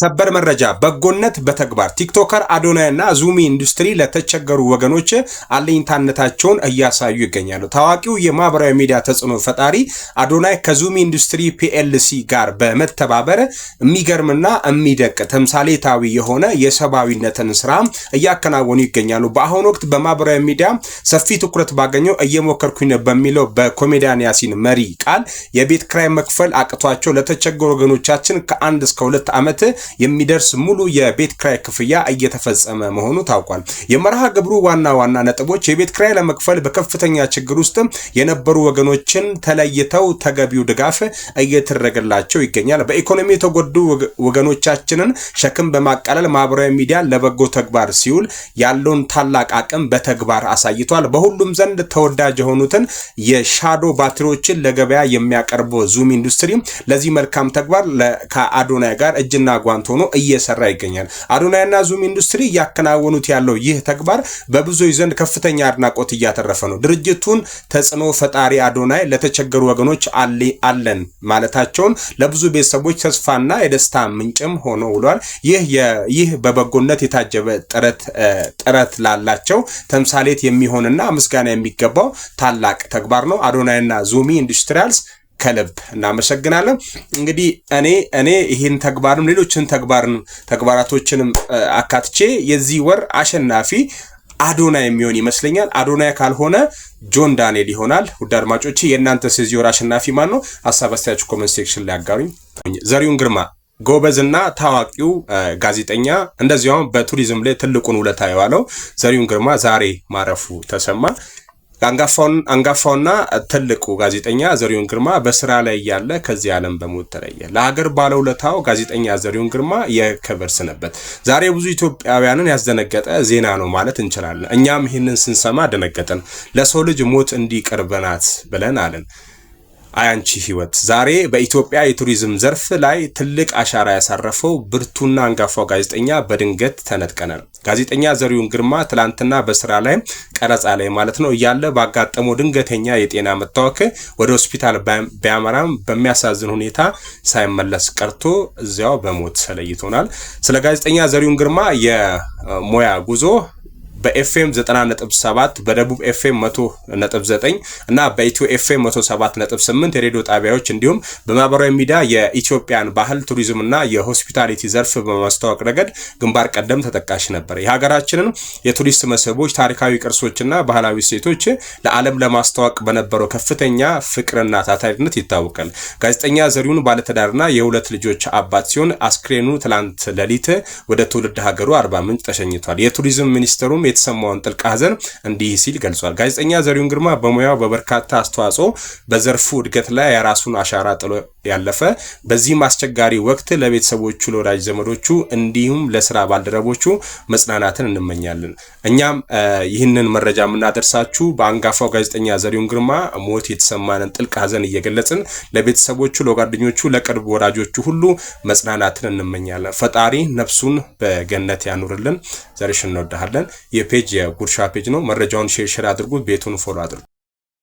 ሰበር መረጃ በጎነት በተግባር ቲክቶከር አዶናይና ዙሚ ኢንዱስትሪ ለተቸገሩ ወገኖች አለኝታነታቸውን እያሳዩ ይገኛሉ። ታዋቂው የማህበራዊ ሚዲያ ተጽዕኖ ፈጣሪ አዶናይ ከዙሚ ኢንዱስትሪ ፒኤልሲ ጋር በመተባበር የሚገርምና የሚደቅ ተምሳሌታዊ የሆነ የሰብአዊነትን ስራ እያከናወኑ ይገኛሉ። በአሁኑ ወቅት በማህበራዊ ሚዲያ ሰፊ ትኩረት ባገኘው እየሞከርኩኝ በሚለው በኮሜዲያን ያሲን መሪ ቃል የቤት ክራይ መክፈል አቅቷቸው ለተቸገሩ ወገኖቻችን ከ1 እስከ 2 ዓመት የሚደርስ ሙሉ የቤት ክራይ ክፍያ እየተፈጸመ መሆኑ ታውቋል። የመርሃ ግብሩ ዋና ነጥቦች የቤት ክራይ ለመክፈል በከፍተኛ ችግር ውስጥ የነበሩ ወገኖችን ተለይተው ተገቢው ድጋፍ እየተደረገላቸው ይገኛል። በኢኮኖሚ የተጎዱ ወገኖቻችንን ሸክም በማቃለል ማህበራዊ ሚዲያ ለበጎ ተግባር ሲውል ያለውን ታላቅ አቅም በተግባር አሳይቷል። በሁሉም ዘንድ ተወዳጅ የሆኑትን የሻዶ ባትሪዎችን ለገበያ የሚያቀርበው ዙሚ ኢንዱስትሪ ለዚህ መልካም ተግባር ከአዶናይ ጋር እጅና ጓንት ሆኖ እየሰራ ይገኛል። አዶናይና ዙሚ ኢንዱስትሪ ያከናወኑት ያለው ይህ ተግባር በብዙዎች ዘንድ ከፍተኛ አድናቆት እያተረፈ ነው። ድርጅቱን ተጽዕኖ ፈጣሪ አዶናይ ለተቸገሩ ወገኖች አለን ማለታቸውን ለብዙ ቤተሰቦች ተስፋና የደስታ ምንጭም ሆኖ ውሏል። ይህ በበጎነት የታጀበ ጥረት ላላቸው ተምሳሌት የሚሆንና ምስጋና የሚገባው ታላቅ ተግባር ነው። አዶናይና ዙሚ ኢንዱስትሪያልስ ከልብ እናመሰግናለን። እንግዲህ እኔ ይህን ተግባርም ሌሎችን ተግባራቶችንም አካትቼ የዚህ ወር አሸናፊ አዶናይ የሚሆን ይመስለኛል። አዶናይ ካልሆነ ጆን ዳንኤል ይሆናል። ውድ አድማጮቼ የእናንተስ የዚህ ወር አሸናፊ ማን ነው? ሀሳብ አስተያየታችሁ ኮሜንት ሴክሽን ላይ አጋሩኝ። ዘሪሁን ግርማ ጎበዝና ታዋቂው ጋዜጠኛ እንደዚያውም በቱሪዝም ላይ ትልቁን ውለታ የዋለው ዘሪሁን ግርማ ዛሬ ማረፉ ተሰማ። አንጋፋውና ትልቁ ጋዜጠኛ ዘሪሁን ግርማ በስራ ላይ ያለ ከዚህ ዓለም በሞት ተለየ። ለሀገር ባለውለታው ጋዜጠኛ ዘሪሁን ግርማ የክብር ስንብት ዛሬ ብዙ ኢትዮጵያውያንን ያስደነገጠ ዜና ነው ማለት እንችላለን። እኛም ይህንን ስንሰማ ደነገጠን። ለሰው ልጅ ሞት እንዲቀርበናት ብለን አለን። አያንቺ ህይወት ዛሬ በኢትዮጵያ የቱሪዝም ዘርፍ ላይ ትልቅ አሻራ ያሳረፈው ብርቱና አንጋፋው ጋዜጠኛ በድንገት ተነጥቀናል። ጋዜጠኛ ዘሪሁን ግርማ ትላንትና በስራ ላይ ቀረጻ ላይ ማለት ነው እያለ ባጋጠመው ድንገተኛ የጤና መታወክ ወደ ሆስፒታል ቢያመራም በሚያሳዝን ሁኔታ ሳይመለስ ቀርቶ እዚያው በሞት ተለይቶናል። ስለ ጋዜጠኛ ዘሪሁን ግርማ የሙያ ጉዞ በኤፍኤም 90.7 በደቡብ ኤፍኤም 100.9 እና በኢትዮ ኤፍኤም 107.8 የሬዲዮ ጣቢያዎች እንዲሁም በማህበራዊ ሚዲያ የኢትዮጵያን ባህል ቱሪዝም እና የሆስፒታሊቲ ዘርፍ በማስተዋወቅ ረገድ ግንባር ቀደም ተጠቃሽ ነበር። የሀገራችንን የቱሪስት መስህቦች፣ ታሪካዊ ቅርሶችና ባህላዊ እሴቶች ለዓለም ለማስተዋወቅ በነበረው ከፍተኛ ፍቅርና ታታሪነት ይታወቃል። ጋዜጠኛ ዘሪሁን ባለትዳርና የሁለት ልጆች አባት ሲሆን አስክሬኑ ትላንት ሌሊት ወደ ትውልድ ሀገሩ አርባ ምንጭ ተሸኝቷል። የቱሪዝም ሚኒስትሩም የተሰማውን ጥልቅ ሐዘን እንዲህ ሲል ገልጿል። ጋዜጠኛ ዘሪሁን ግርማ በሙያው በበርካታ አስተዋጽኦ በዘርፉ እድገት ላይ የራሱን አሻራ ጥሎ ያለፈ፣ በዚህም አስቸጋሪ ወቅት ለቤተሰቦቹ፣ ለወዳጅ ዘመዶቹ እንዲሁም ለስራ ባልደረቦቹ መጽናናትን እንመኛለን። እኛም ይህንን መረጃ የምናደርሳችሁ በአንጋፋው ጋዜጠኛ ዘሪሁን ግርማ ሞት የተሰማንን ጥልቅ ሐዘን እየገለጽን ለቤተሰቦቹ፣ ለጓደኞቹ፣ ለቅርብ ወዳጆቹ ሁሉ መጽናናትን እንመኛለን። ፈጣሪ ነፍሱን በገነት ያኑርልን። ዘርሽ እንወዳለን። የፔጅ የጉርሻ ፔጅ ነው። መረጃውን ሼር አድርጉት። ቤቱን ፎሎ አድርጉ።